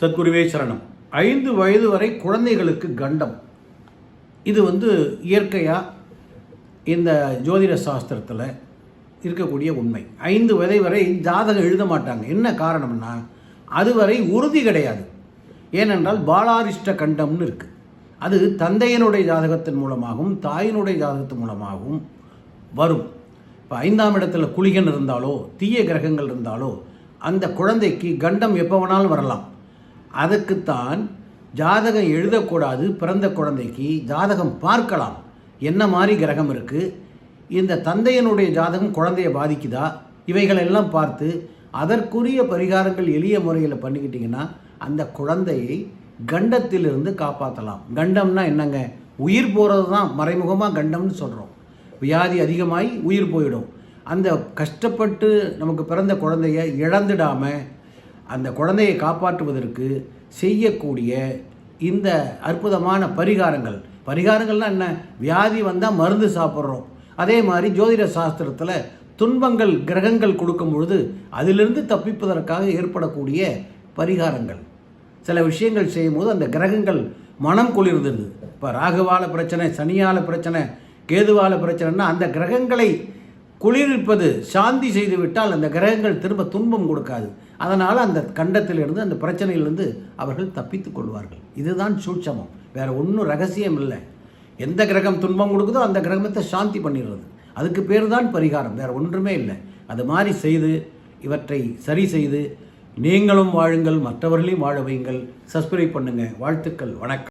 சத்குருவே சரணம். 5 வயது வரை குழந்தைகளுக்கு கண்டம். இது இயற்கையாக இந்த ஜோதிட சாஸ்திரத்தில் இருக்கக்கூடிய உண்மை. 5 வயது வரை ஜாதகம் எழுத மாட்டாங்க. என்ன காரணம்னா, அதுவரை உறுதி கிடையாது. ஏனென்றால் பாலாரிஷ்ட கண்டம்னு இருக்குது. அது தந்தையினுடைய ஜாதகத்தின் மூலமாகவும் தாயினுடைய ஜாதகத்தின் மூலமாகவும் வரும். இப்போ 5ஆம் இடத்துல குளிகன் இருந்தாலோ தீய கிரகங்கள் இருந்தாலோ அந்த குழந்தைக்கு கண்டம் எப்போ வேணாலும் வரலாம். அதுக்குத்தான் ஜாதகம் எழுதக்கூடாது. பிறந்த குழந்தைக்கு ஜாதகம் பார்க்கலாம், என்ன மாதிரி கிரகம் இருக்குது, இந்த தந்தையனுடைய ஜாதகம் குழந்தையை பாதிக்குதா, இவைகளெல்லாம் பார்த்து அதற்குரிய பரிகாரங்கள் எளிய முறையில் பண்ணிக்கிட்டிங்கன்னா அந்த குழந்தையை கண்டத்திலிருந்து காப்பாற்றலாம். கண்டம்னா என்னங்க? உயிர் போகிறது தான் மறைமுகமாக கண்டம்னு சொல்கிறோம். வியாதி அதிகமாகி உயிர் போயிடும். அந்த கஷ்டப்பட்டு நமக்கு பிறந்த குழந்தைய இழந்துடாமல் அந்த குழந்தையை காப்பாற்றுவதற்கு செய்யக்கூடிய இந்த அற்புதமான பரிகாரங்கள்னால் என்ன? வியாதி வந்தால் மருந்து சாப்பிட்றோம். அதே மாதிரி ஜோதிட சாஸ்திரத்தில் துன்பங்கள் கிரகங்கள் கொடுக்கும் பொழுது அதிலிருந்து தப்பிப்பதற்காக ஏற்படக்கூடிய பரிகாரங்கள். சில விஷயங்கள் செய்யும்போது அந்த கிரகங்கள் மனம் குளிர்ந்தது. இப்போ ராகுவால பிரச்சனை, சனியால பிரச்சனை, கேதுவால பிரச்சனைன்னா அந்த கிரகங்களை குளிர்விப்பது, சாந்தி செய்து விட்டால் அந்த கிரகங்கள் திரும்ப துன்பம் கொடுக்காது. அதனால் அந்த கண்டத்திலிருந்து அந்த பிரச்சனையிலிருந்து அவர்கள் தப்பித்து கொள்வார்கள். இதுதான் சூட்சமம், வேறு ஒன்றும் ரகசியம் இல்லை. எந்த கிரகம் துன்பம் கொடுக்குதோ அந்த கிரகத்தை சாந்தி பண்ணிடுறது. அதுக்கு பேர் தான் பரிகாரம், வேறு ஒன்றுமே இல்லை. அது மாதிரி செய்து இவற்றை சரி செய்து நீங்களும் வாழுங்கள், மற்றவர்களையும் வாழ வையுங்கள். சப்ஸ்கிரைப் பண்ணுங்கள். வாழ்த்துக்கள். வணக்கம்.